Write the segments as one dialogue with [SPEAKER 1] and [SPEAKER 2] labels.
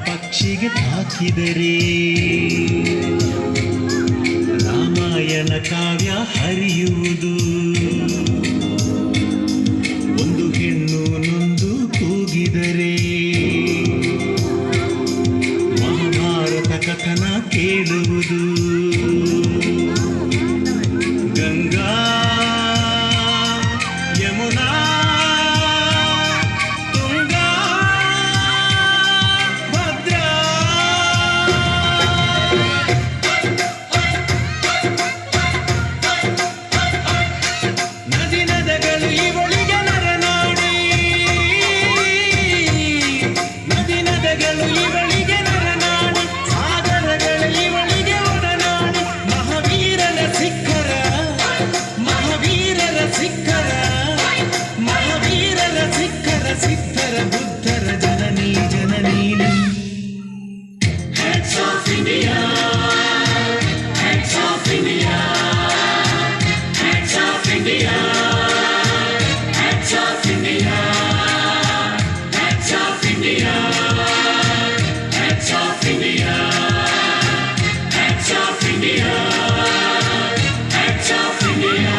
[SPEAKER 1] ಪಕ್ಷಿಗೆ ತಾಕಿದರೆ ರಾಮಾಯಣ ಕಾವ್ಯ ಹರಿಯುವುದು. ಒಂದು ಹೆಣ್ಣು ನೊಂದು ಕೂಗಿದರೆ ಮಹಾಭಾರತ ಕಥನ ಕೇಳುವುದು. ಗಂಗಾ ಯಮುನಾ ತುಂಗಾ ಭದ್ರಾ ನದಿ ನದಗಳು ಇವಳಿಗೆ ನರನಾಡಿ, ನದಿ ನದಗಳು ಇವಳಿಗೆ ನರನಾಡಿ, ಸಾಗರಗಳು ಇವಳಿಗೆ ಒಡನಾಡಿ. ಮಹಾವೀರರ ಶಿಖರ, ಮಹಾವೀರರ ಶಿಖರ, ಮಹಾವೀರರ ಶಿಖರ, ಸಿದ್ಧರ ಬುದ್ಧರ ಜನನಿ ಜನನೀನಿ. Hats off India, hats off India, hats off India, hats off India, hats off India, hats off India, hats off India, hats off India.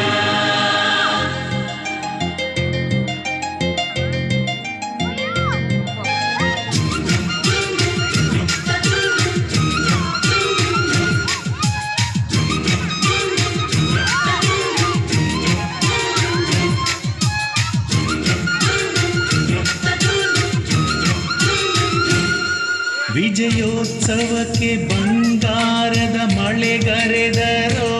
[SPEAKER 1] ವಿಜಯೋತ್ಸವಕ್ಕೆ ಬಂಗಾರದ ಮಳೆಗರೆದರೋ,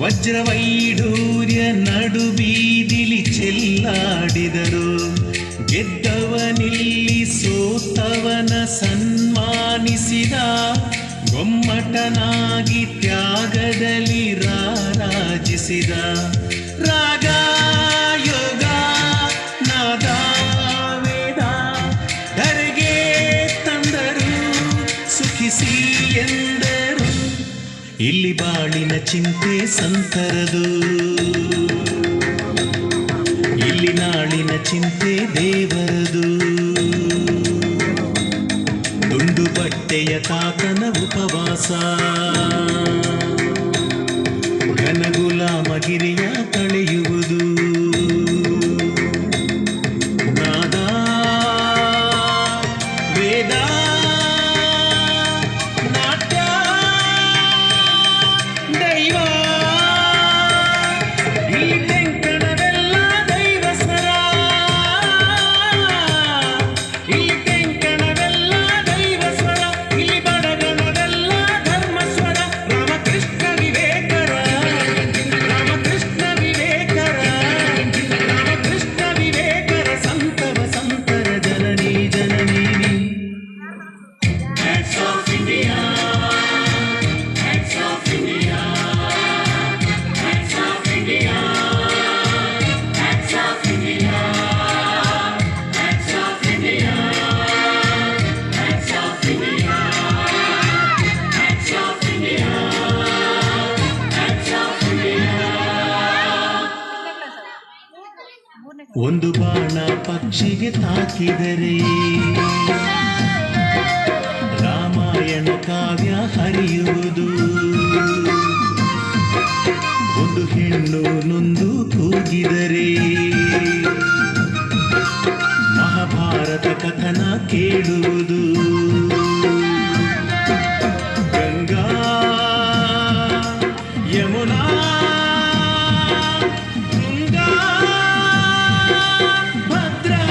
[SPEAKER 1] ವಜ್ರವೈಢೂರ್ಯ ನಡು ಬೀದಿಲಿ ಚೆಲ್ಲಾಡಿದರು. ಗೆದ್ದವನಿಲ್ಲಿ ಸೋತವನ ಸನ್ಮಾನಿಸಿದ, ಗೊಮ್ಮಟನಾಗಿ ತ್ಯಾಗದಲ್ಲಿ ರಾರಾಜಿಸಿದ. ರಾಗ ಯೋಗ ನಾದ ವೇದ ಧರೆಗೆ ತಂದರು, ಸುಖಿಸಿ ಎಂದರು. ಇಲ್ಲಿ ಬಾಳಿನ ಚಿಂತೆ ಸಂತರದು, ಇಲ್ಲಿ ನಾಳಿನ ಚಿಂತೆ ದೇವರದು. ದುಂಡು ಬಟ್ಟೆಯ ತಾತನ ಉಪವಾಸ, ಘನಗುಲಾಮಗಿರಿಯ ಕಳೆಯುವುದು. ನಾದ ವೇದ ನಾಟ್ಯ ದೈವ, ಇಲ್ಲಿ ತೆಂಕಣವೆಲ್ಲ ದೈವ ಸ್ವರ, ಇಲ್ಲಿ ತೆಂಕಣವೆಲ್ಲ ದೈವ ಸ್ವರ, ಇಲ್ಲಿ ಬಡಗಣವೆಲ್ಲ ಧರ್ಮ ಸ್ವರ. ರಾಮಕೃಷ್ಣ ವಿವೇಕರ, ರಾಮಕೃಷ್ಣ ವಿವೇಕರ, ರಾಮಕೃಷ್ಣ ವಿವೇಕರ, ಸಂತವ ಸಂತರ ಜನನಿ ಜನನೀನಿ. Hats off India, hats off India, hats off India, hats off India, hats off India, hats off India, hats off India, hats off India. ಒಂದು ಬಾಣ ಪಕ್ಷಿಗೆ ತಾಕಿದರೆ ರಾಮಾಯಣ ಕಾವ್ಯ ಹರಿಯುವುದು. ಒಂದು ಹೆಣ್ಣು ನೊಂದು ಕೂಗಿದರೆ ಮಹಾಭಾರತ ಕಥನ ಕೇಳುವುದು. ಗಂಗಾ ಯಮುನಾ ತುಂಗಾ ಭದ್ರಾ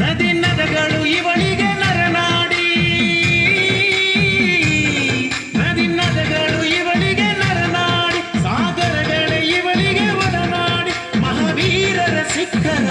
[SPEAKER 1] ನದಿ ನದಗಳು ಇವಳಿಗೆ ನರನಾಡಿ, ನದಿ ನದಗಳು ಇವಳಿಗೆ ನರನಾಡಿ, ಸಾಗರಗಳ ಇವಳಿಗೆ ಒಡನಾಡಿ. ಮಹಾವೀರರ ಶಿಖರ,